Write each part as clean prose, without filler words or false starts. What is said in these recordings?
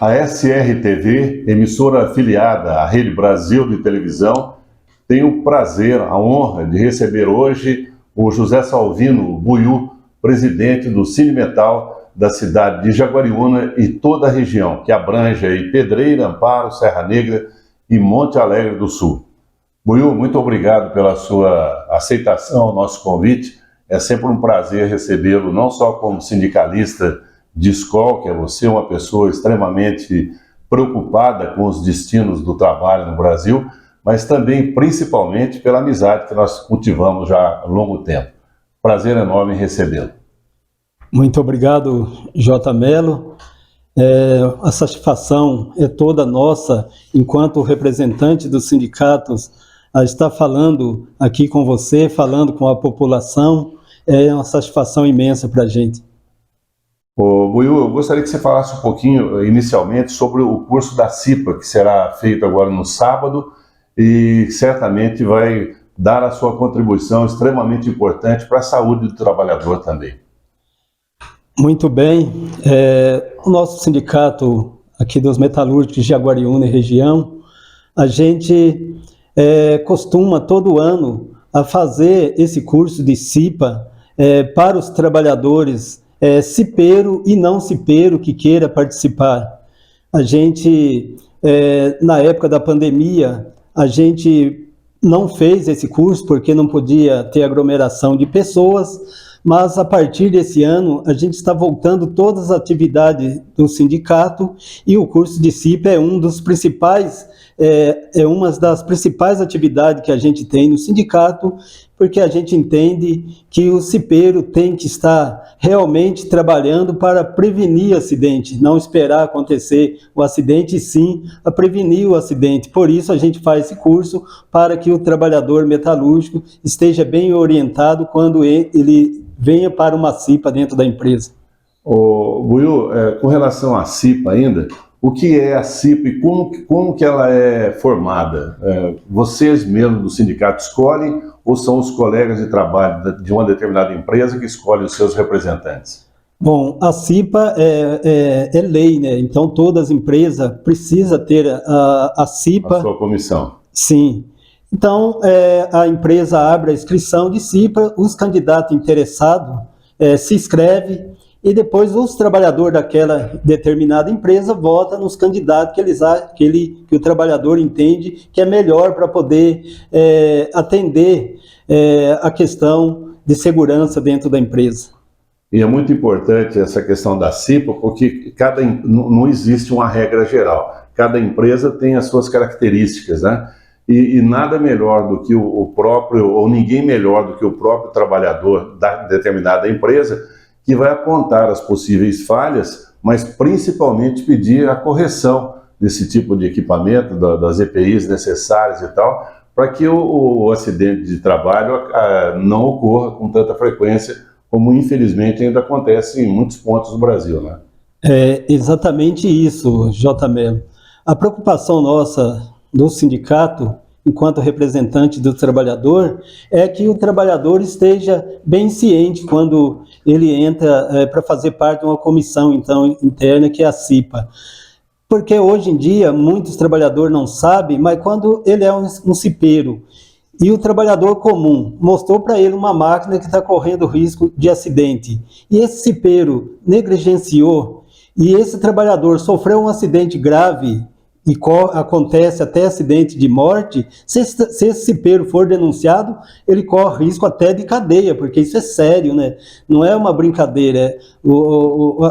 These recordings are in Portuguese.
A SRTV, emissora afiliada à Rede Brasil de televisão, tem o prazer, a honra de receber hoje o José Salvino Buiú, presidente do Cinemetal da cidade de Jaguariúna e toda a região, que abrange aí Pedreira, Amparo, Serra Negra e Monte Alegre do Sul. Buiú, muito obrigado pela sua aceitação ao nosso convite. É sempre um prazer recebê-lo, não só como sindicalista de escola, que é você, uma pessoa extremamente preocupada com os destinos do trabalho no Brasil, mas também, principalmente, pela amizade que nós cultivamos já há longo tempo. Prazer enorme em recebê-lo. Muito obrigado, J. Mello. A satisfação é toda nossa, enquanto representante dos sindicatos, a estar falando aqui com você, falando com a população, é uma satisfação imensa para a gente. Buiú, eu gostaria que você falasse um pouquinho, inicialmente, sobre o curso da CIPA, que será feito agora no sábado e certamente vai dar a sua contribuição extremamente importante para a saúde do trabalhador também. Muito bem. O nosso sindicato aqui dos metalúrgicos de Jaguariúna e região, a gente costuma todo ano a fazer esse curso de CIPA para os trabalhadores cipeiro e não cipeiro que queira participar. A gente, na época da pandemia, a gente não fez esse curso porque não podia ter aglomeração de pessoas, mas a partir desse ano a gente está voltando todas as atividades do sindicato e o curso de CIPA é uma das principais atividades que a gente tem no sindicato, porque a gente entende que o cipeiro tem que estar realmente trabalhando para prevenir acidente, não esperar acontecer o acidente, e sim a prevenir o acidente. Por isso a gente faz esse curso para que o trabalhador metalúrgico esteja bem orientado quando ele venha para uma CIPA dentro da empresa. Buiú, com relação à CIPA ainda, o que é a CIPA e como que ela é formada? Vocês mesmos do sindicato escolhem ou são os colegas de trabalho de uma determinada empresa que escolhem os seus representantes? Bom, a CIPA é lei, né? Então todas as empresas precisam ter a CIPA. A sua comissão. Sim. Então a empresa abre a inscrição de CIPA, os candidatos interessados se inscrevem, e depois os trabalhadores daquela determinada empresa votam nos candidatos que o trabalhador entende que é melhor para poder atender a questão de segurança dentro da empresa. E é muito importante essa questão da CIPA, porque não existe uma regra geral. Cada empresa tem as suas características, né? E nada melhor do que o próprio, ou ninguém melhor do que o próprio trabalhador da determinada empresa, que vai apontar as possíveis falhas, mas principalmente pedir a correção desse tipo de equipamento, das EPIs necessárias e tal, para que o acidente de trabalho não ocorra com tanta frequência, como infelizmente ainda acontece em muitos pontos do Brasil, né? É exatamente isso, J. Mello. A preocupação nossa do sindicato, enquanto representante do trabalhador, é que o trabalhador esteja bem ciente quando ele entra para fazer parte de uma comissão então, interna, que é a CIPA. Porque hoje em dia, muitos trabalhadores não sabem, mas quando ele é um cipeiro, e o trabalhador comum mostrou para ele uma máquina que está correndo risco de acidente, e esse cipeiro negligenciou, e esse trabalhador sofreu um acidente grave, e acontece até acidente de morte, se esse cipeiro for denunciado, ele corre risco até de cadeia, porque isso é sério, né? Não é uma brincadeira.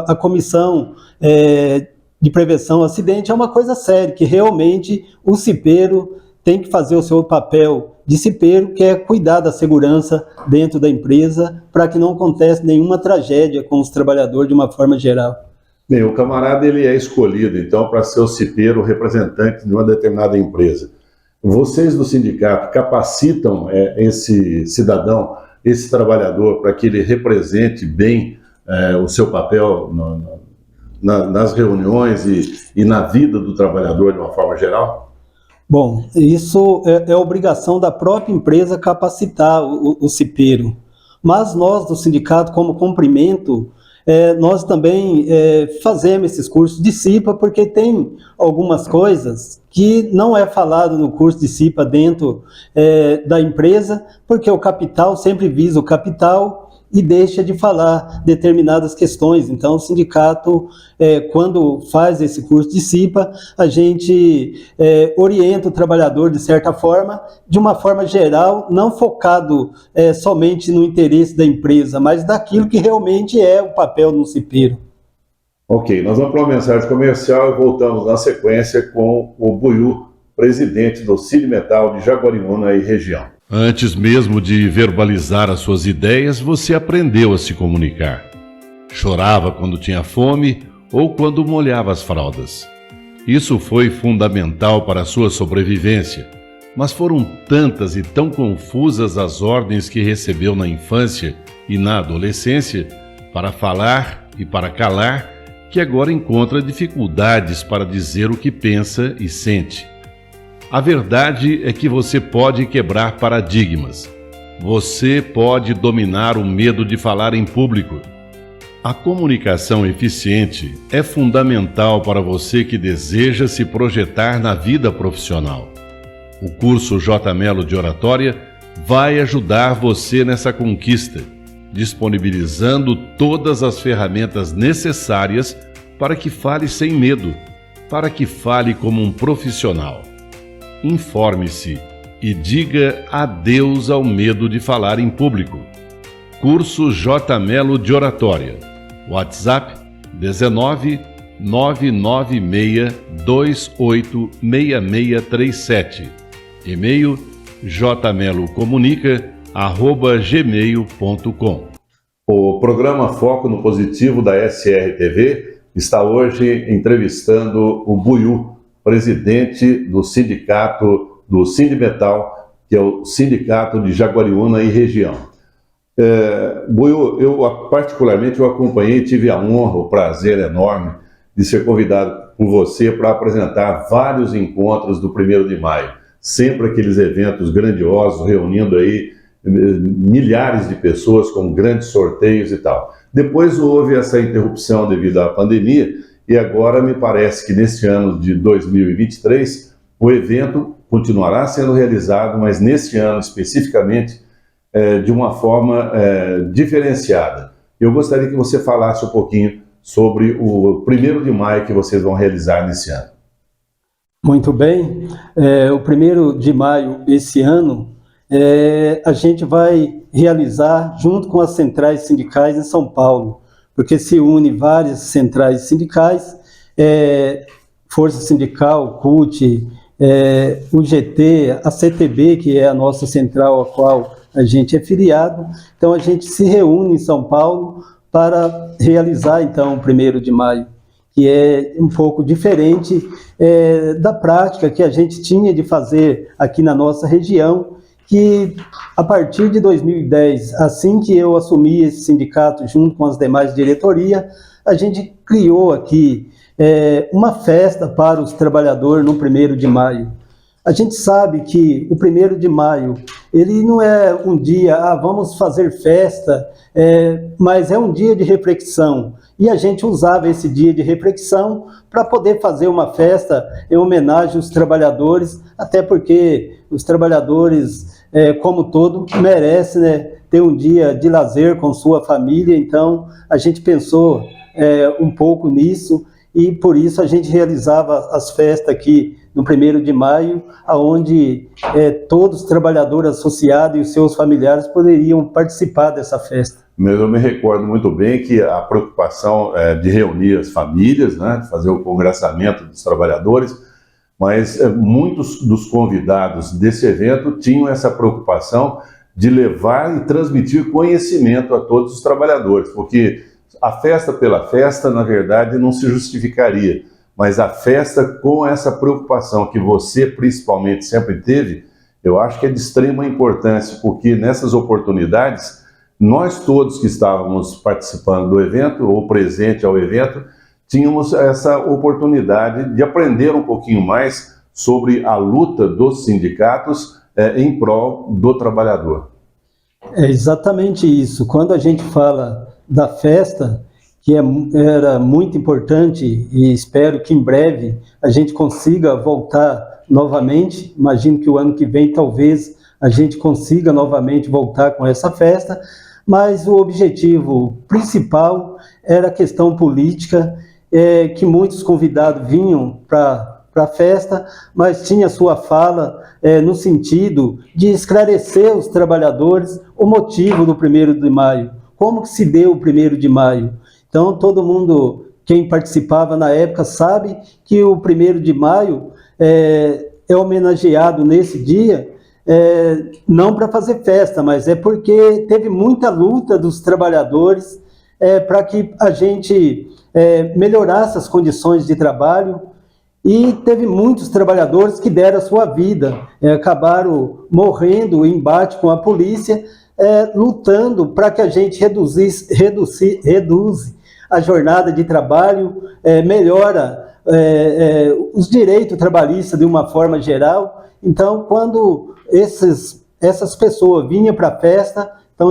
A comissão de prevenção ao acidente é uma coisa séria, que realmente o cipeiro tem que fazer o seu papel de cipeiro, que é cuidar da segurança dentro da empresa, para que não aconteça nenhuma tragédia com os trabalhadores de uma forma geral. Bem, o camarada ele é escolhido, então, para ser o cipeiro representante de uma determinada empresa. Vocês do sindicato capacitam esse cidadão, esse trabalhador, para que ele represente bem o seu papel nas reuniões e na vida do trabalhador de uma forma geral? Bom, isso é obrigação da própria empresa capacitar o cipeiro. Mas nós do sindicato, como cumprimento, nós também fazemos esses cursos de CIPA, porque tem algumas coisas que não é falado no curso de CIPA dentro da empresa, porque o capital sempre visa o capital e deixa de falar determinadas questões. Então, o sindicato, quando faz esse curso de CIPA, a gente orienta o trabalhador, de certa forma, de uma forma geral, não focado somente no interesse da empresa, mas daquilo que realmente é o papel do cipeiro. Ok, nós vamos para uma mensagem comercial e voltamos na sequência com o Buiú, presidente do Sindimetal de Jaguariúna e região. Antes mesmo de verbalizar as suas ideias, você aprendeu a se comunicar. Chorava quando tinha fome ou quando molhava as fraldas. Isso foi fundamental para a sua sobrevivência, mas foram tantas e tão confusas as ordens que recebeu na infância e na adolescência para falar e para calar, que agora encontra dificuldades para dizer o que pensa e sente. A verdade é que você pode quebrar paradigmas. Você pode dominar o medo de falar em público. A comunicação eficiente é fundamental para você que deseja se projetar na vida profissional. O curso J. Melo de Oratória vai ajudar você nessa conquista, disponibilizando todas as ferramentas necessárias para que fale sem medo, para que fale como um profissional. Informe-se e diga adeus ao medo de falar em público. Curso J. Melo de Oratória. WhatsApp 19 996 286637. E-mail jmelocomunica@gmail.com. O programa Foco no Positivo da SRTV está hoje entrevistando o Buiú, presidente do sindicato do Sindimetal, que é o Sindicato de Jaguariúna e região. Buiú, eu particularmente acompanhei e tive a honra, o prazer enorme de ser convidado por você para apresentar vários encontros do 1º de maio. Sempre aqueles eventos grandiosos, reunindo aí milhares de pessoas com grandes sorteios e tal. Depois houve essa interrupção devido à pandemia, e agora me parece que neste ano de 2023 o evento continuará sendo realizado, mas neste ano especificamente de uma forma diferenciada. Eu gostaria que você falasse um pouquinho sobre o 1º de maio que vocês vão realizar nesse ano. Muito bem. O 1º de maio esse ano a gente vai realizar junto com as centrais sindicais em São Paulo, porque se une várias centrais sindicais, Força Sindical, CUT, UGT, a CTB, que é a nossa central a qual a gente é filiado. Então a gente se reúne em São Paulo para realizar então o 1º de maio, que é um pouco diferente da prática que a gente tinha de fazer aqui na nossa região, que a partir de 2010, assim que eu assumi esse sindicato junto com as demais diretorias, a gente criou aqui uma festa para os trabalhadores no 1º de maio. A gente sabe que o 1º de maio, ele não é um dia, vamos fazer festa, mas é um dia de reflexão. E a gente usava esse dia de reflexão para poder fazer uma festa em homenagem aos trabalhadores, até porque os trabalhadores, como todo, merecem, né, ter um dia de lazer com sua família. Então a gente pensou um pouco nisso e por isso a gente realizava as festas aqui no 1º de maio, onde todos os trabalhadores associados e os seus familiares poderiam participar dessa festa. Eu me recordo muito bem que a preocupação de reunir as famílias, né, de fazer o congressamento dos trabalhadores, mas muitos dos convidados desse evento tinham essa preocupação de levar e transmitir conhecimento a todos os trabalhadores, porque a festa pela festa, na verdade, não se justificaria, mas a festa com essa preocupação que você principalmente sempre teve, eu acho que é de extrema importância, porque nessas oportunidades, nós todos que estávamos participando do evento, ou presente ao evento, tínhamos essa oportunidade de aprender um pouquinho mais sobre a luta dos sindicatos em prol do trabalhador. É exatamente isso. Quando a gente fala da festa, que era muito importante, e espero que em breve a gente consiga voltar novamente. Imagino que o ano que vem talvez a gente consiga novamente voltar com essa festa, mas o objetivo principal era a questão política, que muitos convidados vinham para a festa, mas tinha sua fala no sentido de esclarecer os trabalhadores o motivo do 1º de maio, como que se deu o 1º de maio. Então, todo mundo, quem participava na época, sabe que o 1º de maio é homenageado nesse dia, não para fazer festa, mas é porque teve muita luta dos trabalhadores para que a gente melhorasse as condições de trabalho, e teve muitos trabalhadores que deram a sua vida, acabaram morrendo em embate com a polícia, lutando para que a gente reduz a jornada de trabalho, melhora os direitos trabalhistas de uma forma geral. Então, quando essas pessoas vinham para a festa, então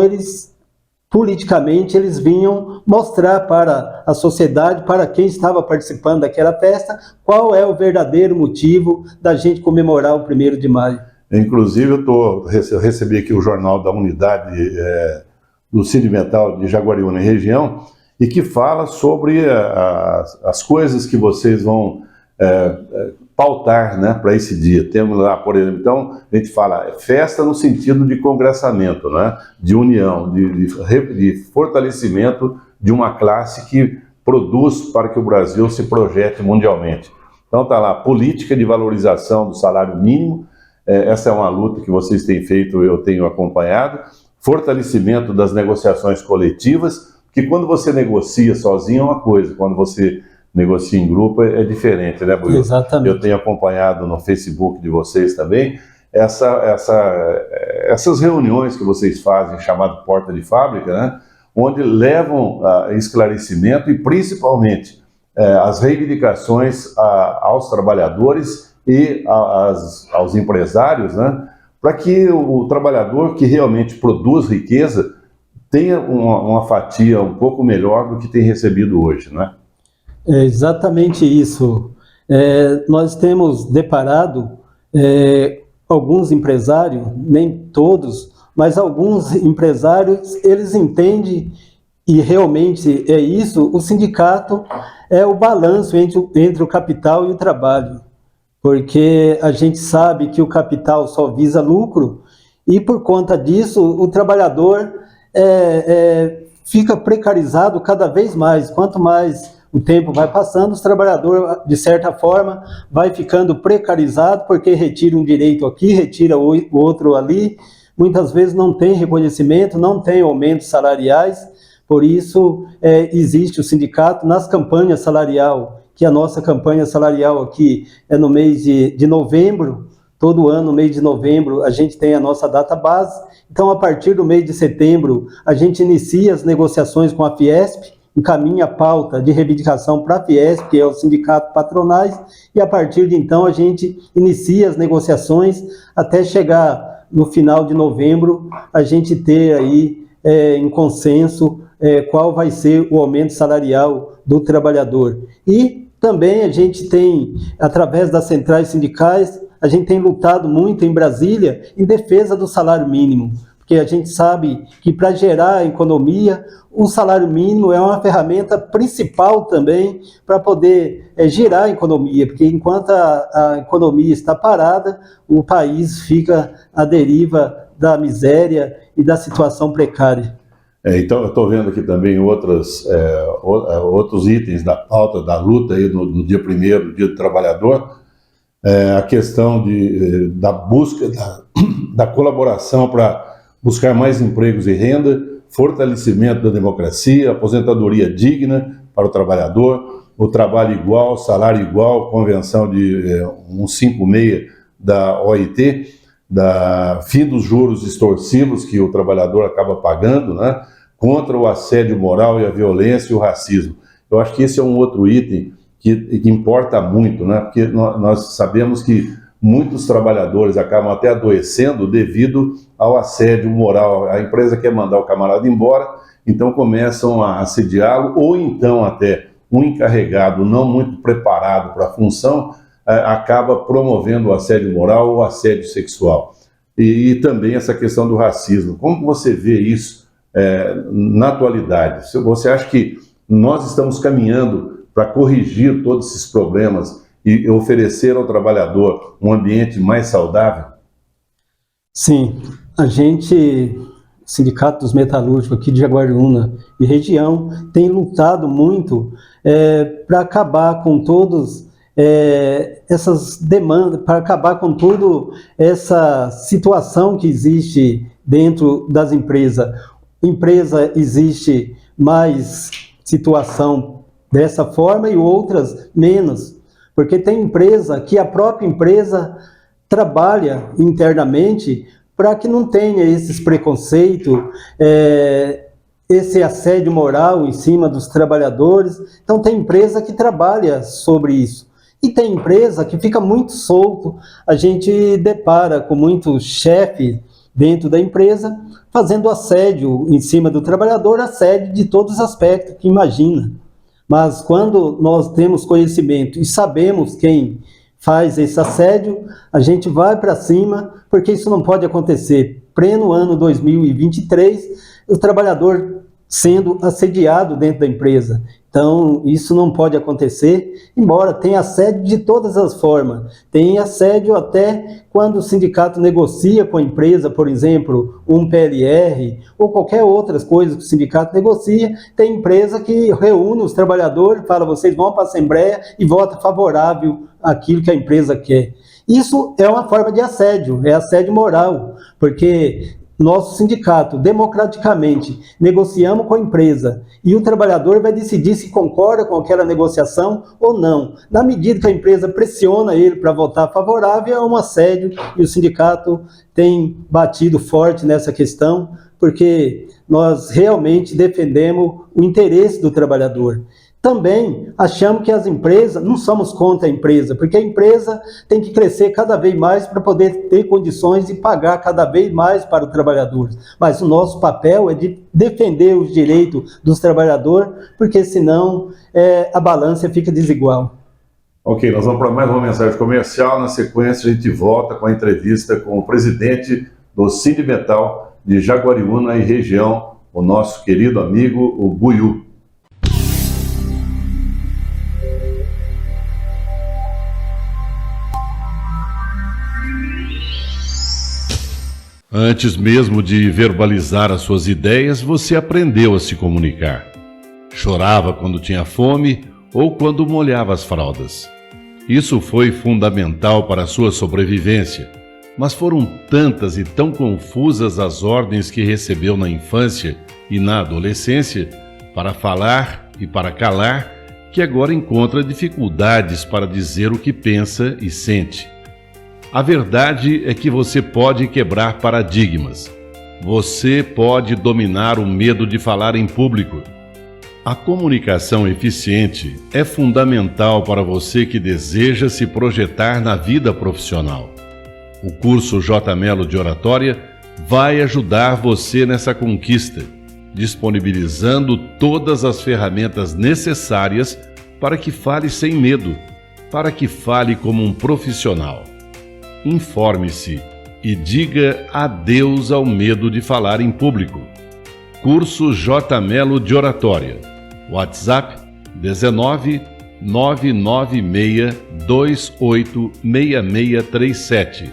politicamente eles vinham mostrar para a sociedade, para quem estava participando daquela festa, qual é o verdadeiro motivo da gente comemorar o 1º de maio. Inclusive, eu recebi aqui o jornal da unidade do Sindimental de Jaguariúna e região, e que fala sobre as coisas que vocês vão pautar, né, para esse dia. Temos lá, por exemplo, então, a gente fala festa no sentido de congressamento, né, de união, de fortalecimento de uma classe que produz para que o Brasil se projete mundialmente. Então está lá, política de valorização do salário mínimo, essa é uma luta que vocês têm feito, eu tenho acompanhado, fortalecimento das negociações coletivas, que quando você negocia sozinho é uma coisa, quando você negocia em grupo é diferente, né, Buiu? Exatamente. Eu tenho acompanhado no Facebook de vocês também essas reuniões que vocês fazem, chamado Porta de Fábrica, né, onde levam esclarecimento e principalmente as reivindicações aos trabalhadores e aos empresários, né, para que o trabalhador que realmente produz riqueza tenha uma fatia um pouco melhor do que tem recebido hoje, né? É exatamente isso. Nós temos deparado alguns empresários, nem todos, mas alguns empresários, eles entendem, e realmente é isso, o sindicato é o balanço entre o capital e o trabalho, porque a gente sabe que o capital só visa lucro, e por conta disso o trabalhador fica precarizado cada vez mais. Quanto mais o tempo vai passando, os trabalhadores, de certa forma, vai ficando precarizado, porque retira um direito aqui, retira o outro ali, muitas vezes não tem reconhecimento, não tem aumentos salariais. Por isso existe o sindicato nas campanhas salarial, que a nossa campanha salarial aqui é no mês de novembro. Todo ano, no mês de novembro, a gente tem a nossa data base. Então, a partir do mês de setembro, a gente inicia as negociações com a Fiesp, encaminha a pauta de reivindicação para a Fiesp, que é o sindicato patronais, e a partir de então a gente inicia as negociações até chegar no final de novembro, a gente ter aí em consenso qual vai ser o aumento salarial do trabalhador. E também a gente tem, através das centrais sindicais, a gente tem lutado muito em Brasília em defesa do salário mínimo, porque a gente sabe que para gerar a economia, o salário mínimo é uma ferramenta principal também para poder girar a economia, porque enquanto a economia está parada, o país fica à deriva da miséria e da situação precária. Então, eu estou vendo aqui também outros itens da pauta da luta aí no dia 1º, Dia do Trabalhador, a questão da busca da colaboração para buscar mais empregos e renda, fortalecimento da democracia, aposentadoria digna para o trabalhador, o trabalho igual, salário igual, convenção de 156 da OIT, fim dos juros extorsivos que o trabalhador acaba pagando, né, contra o assédio moral e a violência e o racismo. Eu acho que esse é um outro item que importa muito, né, porque nós sabemos que muitos trabalhadores acabam até adoecendo devido ao assédio moral. A empresa quer mandar o camarada embora então começam a assediá-lo, ou então até um encarregado não muito preparado para a função acaba promovendo o assédio moral ou assédio sexual. E também essa questão do racismo. Como você vê isso na atualidade? Você acha que nós estamos caminhando para corrigir todos esses problemas e oferecer ao trabalhador um ambiente mais saudável? Sim, a gente, Sindicato dos Metalúrgicos aqui de Jaguariúna e região, tem lutado muito para acabar com todas essas demandas, para acabar com toda essa situação que existe dentro das empresas. Empresa existe mais situação dessa forma e outras menos, porque tem empresa que a própria empresa trabalha internamente para que não tenha esses preconceitos, esse assédio moral em cima dos trabalhadores. Então tem empresa que trabalha sobre isso. E tem empresa que fica muito solto. A gente depara com muitos chefes dentro da empresa fazendo assédio em cima do trabalhador, assédio de todos os aspectos que imagina. Mas quando nós temos conhecimento e sabemos quem faz esse assédio, a gente vai para cima, porque isso não pode acontecer. Pleno ano 2023, o trabalhador sendo assediado dentro da empresa. Então, isso não pode acontecer, embora tenha assédio de todas as formas. Tem assédio até quando o sindicato negocia com a empresa, por exemplo, um PLR, ou qualquer outras coisas que o sindicato negocia. Tem empresa que reúne os trabalhadores, fala, vocês vão para a Assembleia e vota favorável àquilo que a empresa quer. Isso é uma forma de assédio, é assédio moral, porque nosso sindicato, democraticamente, negociamos com a empresa e o trabalhador vai decidir se concorda com aquela negociação ou não. Na medida que a empresa pressiona ele para votar favorável, é um assédio, e o sindicato tem batido forte nessa questão, porque nós realmente defendemos o interesse do trabalhador. Também achamos que as empresas, não somos contra a empresa, porque a empresa tem que crescer cada vez mais para poder ter condições de pagar cada vez mais para o trabalhador. Mas o nosso papel é de defender os direitos dos trabalhadores, porque senão a balança fica desigual. Ok, nós vamos para mais uma mensagem comercial. Na sequência, a gente volta com a entrevista com o presidente do Sindimetal de Jaguariúna e região, o nosso querido amigo, o Buiú. Antes mesmo de verbalizar as suas ideias, você aprendeu a se comunicar. Chorava quando tinha fome ou quando molhava as fraldas. Isso foi fundamental para a sua sobrevivência, mas foram tantas e tão confusas as ordens que recebeu na infância e na adolescência para falar e para calar, que agora encontra dificuldades para dizer o que pensa e sente. A verdade é que você pode quebrar paradigmas. Você pode dominar o medo de falar em público. A comunicação eficiente é fundamental para você que deseja se projetar na vida profissional. O curso J. Melo de Oratória vai ajudar você nessa conquista, disponibilizando todas as ferramentas necessárias para que fale sem medo, para que fale como um profissional. Informe-se e diga adeus ao medo de falar em público. Curso J. Melo de Oratória. WhatsApp 19 996 28 6637.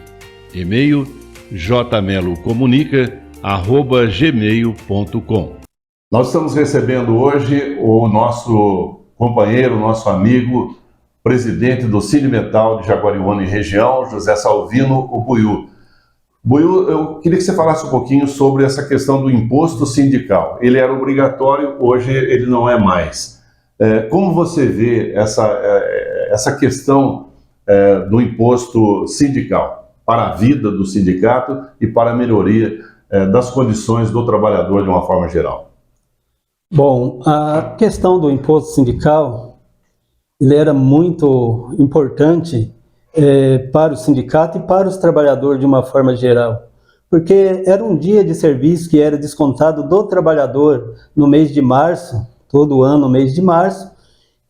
E-mail jmelocomunica@gmail.com. Nós estamos recebendo hoje o nosso companheiro, nosso amigo, presidente do Sindimetal de Jaguariúna e região, José Salvino, o Buiú. Buiú, eu queria que você falasse um pouquinho sobre essa questão do imposto sindical. Ele era obrigatório, hoje ele não é mais. Como você vê essa questão do imposto sindical para a vida do sindicato e para a melhoria das condições do trabalhador de uma forma geral? Bom, a questão do imposto sindical, ele era muito importante para o sindicato e para os trabalhadores de uma forma geral, porque era um dia de serviço que era descontado do trabalhador no mês de março, todo ano no mês de março,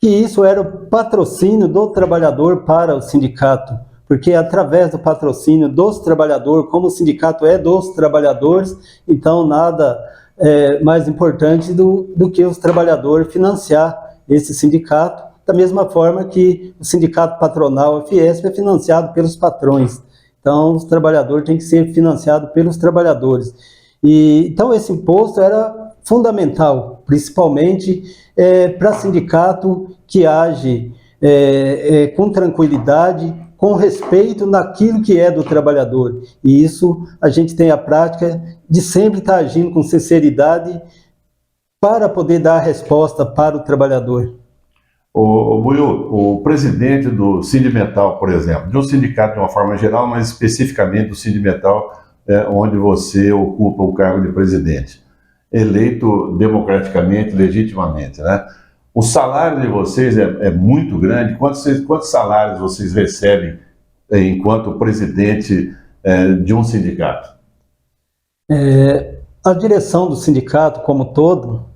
que isso era o patrocínio do trabalhador para o sindicato, porque através do patrocínio dos trabalhadores, como o sindicato é dos trabalhadores, então nada mais importante do que os trabalhadores financiar esse sindicato, da mesma forma que o sindicato patronal, a Fiesp, é financiado pelos patrões. Então, os trabalhadores têm que ser financiados pelos trabalhadores. Então, esse imposto era fundamental, principalmente para sindicato que age com tranquilidade, com respeito naquilo que é do trabalhador. E isso a gente tem a prática de sempre estar agindo com sinceridade para poder dar a resposta para o trabalhador. Buiú, o presidente do Sindimetal, por exemplo, de um sindicato de uma forma geral, mas especificamente do Sindimetal, onde você ocupa o cargo de presidente, eleito democraticamente, legitimamente, né? O salário de vocês é muito grande. Quantos salários vocês recebem enquanto presidente de um sindicato? A direção do sindicato como todo,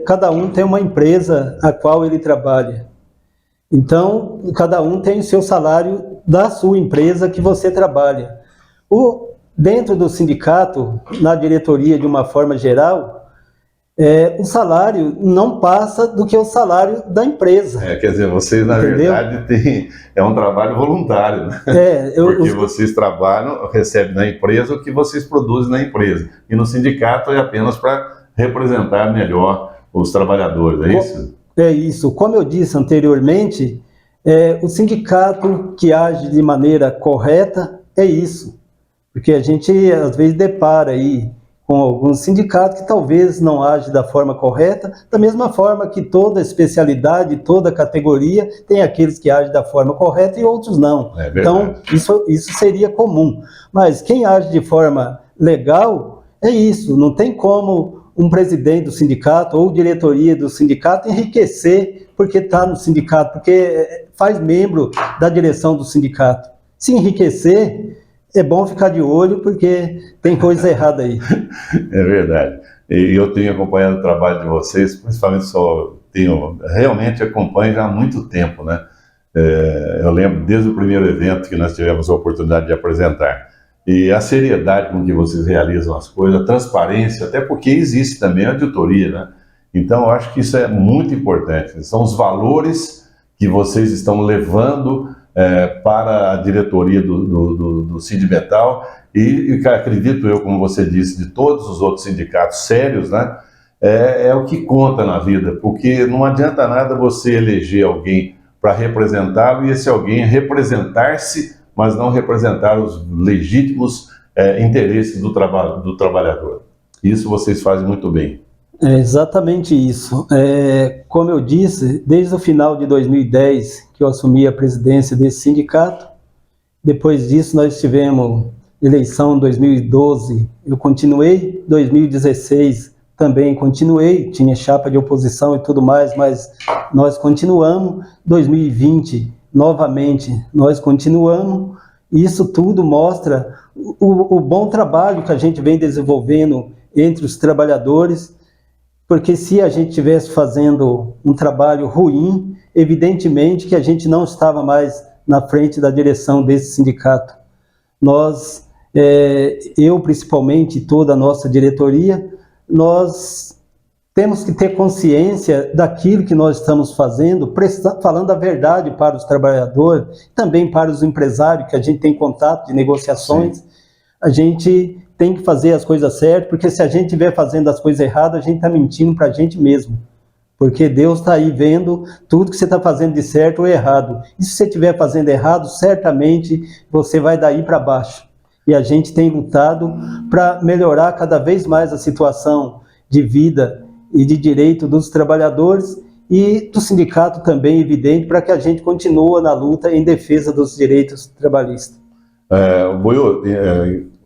cada um tem uma empresa a qual ele trabalha. Então, cada um tem o seu salário da sua empresa que você trabalha. Dentro do sindicato, na diretoria de uma forma geral, o salário não passa do que o salário da empresa. Quer dizer, vocês, na Entendeu? verdade, é um trabalho voluntário, né? Porque vocês trabalham, recebem na empresa o que vocês produzem na empresa. E no sindicato é apenas para representar melhor os trabalhadores, é isso? É isso. Como eu disse anteriormente, o sindicato que age de maneira correta é isso. Porque a gente, às vezes, depara aí com alguns sindicatos que talvez não agem da forma correta, da mesma forma que toda especialidade, toda categoria, tem aqueles que agem da forma correta e outros não. Então, isso seria comum. Mas quem age de forma legal, é isso. Não tem como um presidente do sindicato ou diretoria do sindicato enriquecer porque está no sindicato, porque faz membro da direção do sindicato. Se enriquecer, é bom ficar de olho, porque tem coisa errada aí. É verdade. E eu tenho acompanhado o trabalho de vocês, principalmente realmente acompanho já há muito tempo, né? Eu lembro desde o primeiro evento que nós tivemos a oportunidade de apresentar. E a seriedade com que vocês realizam as coisas, a transparência, até porque existe também a auditoria, né? Então, eu acho que isso é muito importante. São os valores que vocês estão levando para a diretoria do Sindimetal e acredito eu, como você disse, de todos os outros sindicatos sérios, né? É o que conta na vida, porque não adianta nada você eleger alguém para representá-lo e esse alguém representar-se, mas não representar os legítimos interesses do trabalhador. Isso vocês fazem muito bem. É exatamente isso. Como eu disse, desde o final de 2010 que eu assumi a presidência desse sindicato, depois disso nós tivemos eleição em 2012, eu continuei, 2016 também continuei, tinha chapa de oposição e tudo mais, mas nós continuamos, 2020 novamente nós continuamos, e isso tudo mostra o bom trabalho que a gente vem desenvolvendo entre os trabalhadores, porque se a gente estivesse fazendo um trabalho ruim, evidentemente que a gente não estava mais na frente da direção desse sindicato. Nós, eu principalmente, toda a nossa diretoria, nós temos que ter consciência daquilo que nós estamos fazendo, falando a verdade para os trabalhadores, também para os empresários, que a gente tem contato de negociações. Sim. A gente tem que fazer as coisas certas, porque se a gente estiver fazendo as coisas erradas, a gente está mentindo para a gente mesmo. Porque Deus está aí vendo tudo que você está fazendo de certo ou errado. E se você estiver fazendo errado, certamente você vai daí para baixo. E a gente tem lutado para melhorar cada vez mais a situação de vida e de direito dos trabalhadores e do sindicato também, evidente, para que a gente continue na luta em defesa dos direitos trabalhistas. Buiú,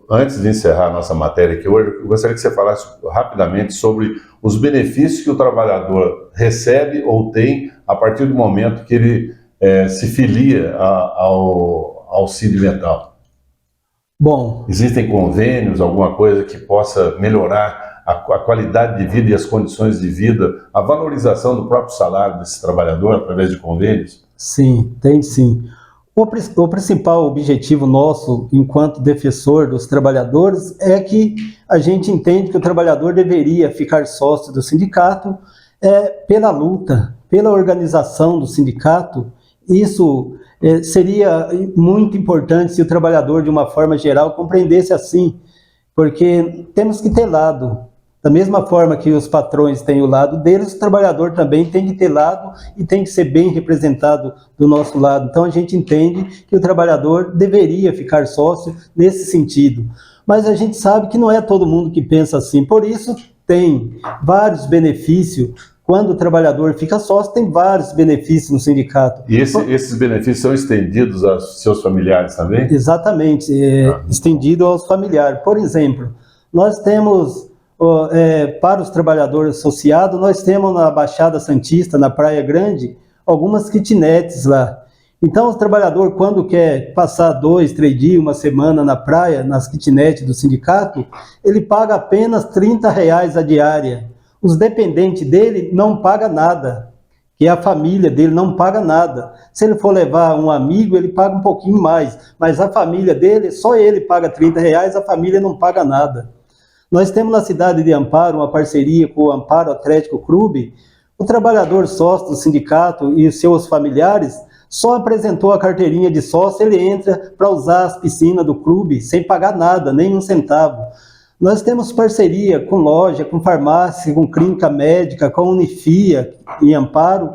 antes de encerrar a nossa matéria aqui hoje, eu gostaria que você falasse rapidamente sobre os benefícios que o trabalhador recebe ou tem a partir do momento que ele se filia ao Sindimetal. Bom, Existem convênios, alguma coisa que possa melhorar a qualidade de vida e as condições de vida, a valorização do próprio salário desse trabalhador através de convênios? sim, tem sim. O principal objetivo nosso, enquanto defensor dos trabalhadores, é que a gente entende que o trabalhador deveria ficar sócio do sindicato pela luta, pela organização do sindicato. Isso seria muito importante se o trabalhador, de uma forma geral, compreendesse assim, porque temos que ter lado. Da mesma forma que os patrões têm o lado deles, o trabalhador também tem que ter lado e tem que ser bem representado do nosso lado. Então a gente entende que o trabalhador deveria ficar sócio nesse sentido. Mas a gente sabe que não é todo mundo que pensa assim. Por isso tem vários benefícios. Quando o trabalhador fica sócio, tem vários benefícios no sindicato. E esses benefícios são estendidos aos seus familiares também? Exatamente, estendido aos familiares. Por exemplo, nós temos... para os trabalhadores associados, nós temos na Baixada Santista, na Praia Grande, algumas kitnets lá. Então, o trabalhador, quando quer passar 2, 3 dias, uma semana na praia, nas kitnets do sindicato, ele paga apenas R$30 a diária. Os dependentes dele não pagam nada, que a família dele não paga nada. Se ele for levar um amigo, ele paga um pouquinho mais, mas a família dele, só ele paga R$30, a família não paga nada. Nós temos na cidade de Amparo uma parceria com o Amparo Atlético Clube. O trabalhador sócio do sindicato e os seus familiares só apresentou a carteirinha de sócio, ele entra para usar as piscinas do clube sem pagar nada, nem um centavo. Nós temos parceria com loja, com farmácia, com clínica médica, com a Unifia em Amparo,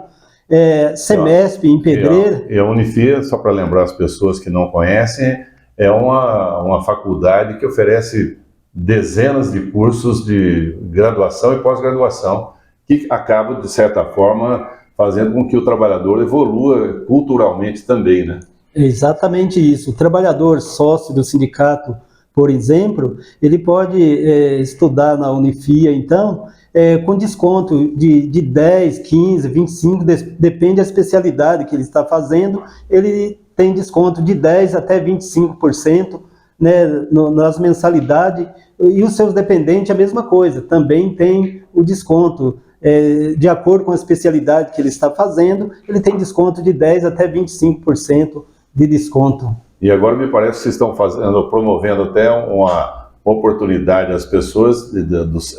Semesp em Pedreira. E a Unifia, só para lembrar as pessoas que não conhecem, é uma faculdade que oferece dezenas de cursos de graduação e pós-graduação que acabam, de certa forma, fazendo com que o trabalhador evolua culturalmente também, né? É exatamente isso. O trabalhador sócio do sindicato, por exemplo, ele pode estudar na Unifia, então, com desconto de 10, 15, 25, depende da especialidade que ele está fazendo, ele tem desconto de 10% até 25%, né, nas mensalidades, e os seus dependentes a mesma coisa, também tem o desconto, de acordo com a especialidade que ele está fazendo, ele tem desconto de 10% até 25% de desconto. E agora me parece que vocês estão promovendo até uma oportunidade às pessoas,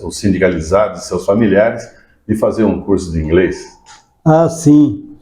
os sindicalizados, seus familiares, de fazer um curso de inglês. Ah, sim.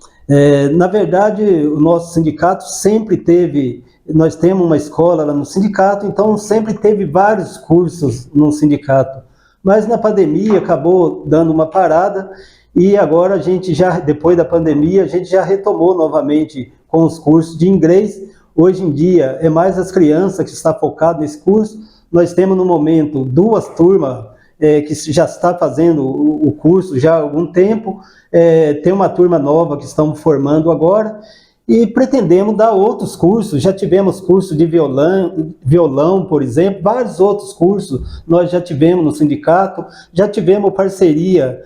Na verdade, o nosso sindicato sempre teve... Nós temos uma escola lá no sindicato, então sempre teve vários cursos no sindicato. Mas na pandemia acabou dando uma parada e agora a gente já, depois da pandemia, a gente já retomou novamente com os cursos de inglês. Hoje em dia é mais as crianças que estão focadas nesse curso. Nós temos no momento 2 turmas que já está fazendo o curso já há algum tempo. Tem uma turma nova que estamos formando agora. E pretendemos dar outros cursos, já tivemos curso de violão, por exemplo, vários outros cursos nós já tivemos no sindicato, já tivemos parceria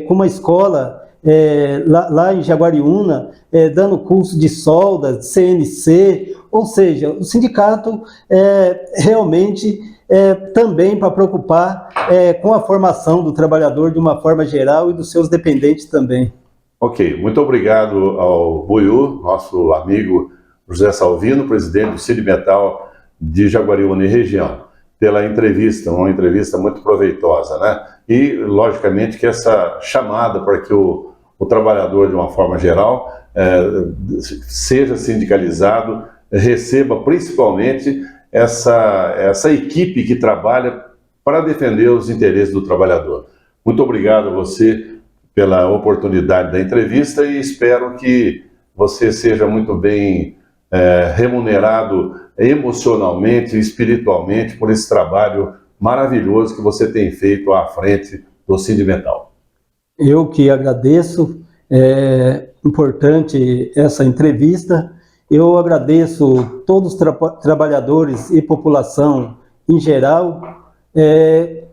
com uma escola lá em Jaguariúna, dando curso de solda, CNC, ou seja, o sindicato realmente também para preocupar com a formação do trabalhador de uma forma geral e dos seus dependentes também. Ok, muito obrigado ao Buiú, nosso amigo José Salvino, presidente do Sindimetal de Jaguariúna e região, pela entrevista, uma entrevista muito proveitosa, né? E, logicamente, que essa chamada para que o trabalhador, de uma forma geral, seja sindicalizado, receba principalmente essa equipe que trabalha para defender os interesses do trabalhador. Muito obrigado a você pela oportunidade da entrevista e espero que você seja muito bem remunerado emocionalmente e espiritualmente por esse trabalho maravilhoso que você tem feito à frente do Sindimetal. Eu que agradeço, é importante essa entrevista. Eu agradeço todos os trabalhadores e população em geral,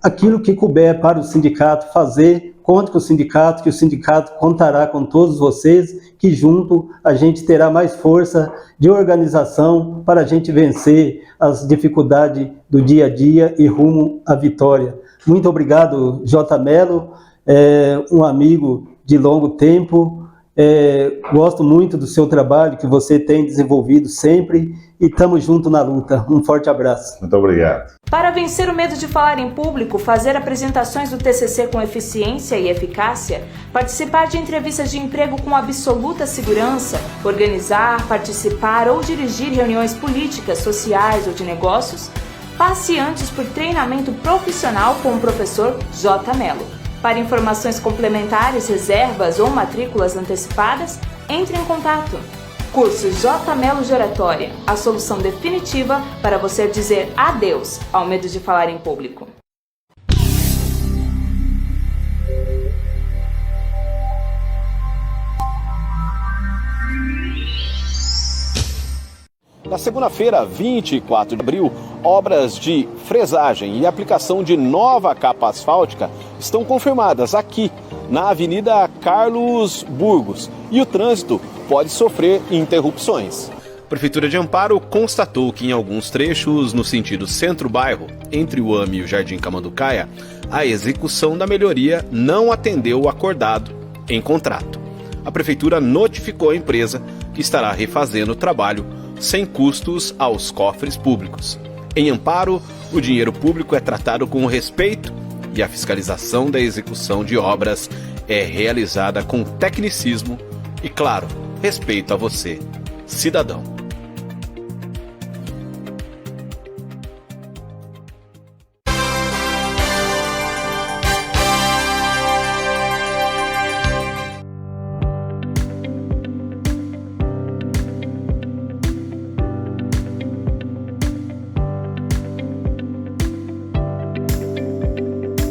aquilo que couber para o sindicato fazer. Conte com o sindicato, que o sindicato contará com todos vocês, que junto a gente terá mais força de organização para a gente vencer as dificuldades do dia a dia e rumo à vitória. Muito obrigado, J. Mello, um amigo de longo tempo. Gosto muito do seu trabalho que você tem desenvolvido sempre e estamos juntos na luta. Um forte abraço. Muito obrigado. Para vencer o medo de falar em público, fazer apresentações do TCC com eficiência e eficácia, participar de entrevistas de emprego com absoluta segurança, organizar, participar ou dirigir reuniões políticas, sociais ou de negócios, passe antes por treinamento profissional com o professor J. Mello. Para informações complementares, reservas ou matrículas antecipadas, entre em contato. Curso J. Mello de Oratória, a solução definitiva para você dizer adeus ao medo de falar em público. Na segunda-feira, 24 de abril, obras de fresagem e aplicação de nova capa asfáltica estão confirmadas aqui, na Avenida Carlos Burgos, e o trânsito pode sofrer interrupções. A Prefeitura de Amparo constatou que em alguns trechos, no sentido centro-bairro, entre o AME e o Jardim Camanducaia, a execução da melhoria não atendeu o acordado em contrato. A Prefeitura notificou a empresa que estará refazendo o trabalho sem custos aos cofres públicos. Em Amparo, o dinheiro público é tratado com respeito e a fiscalização da execução de obras é realizada com tecnicismo e, claro, respeito a você, cidadão.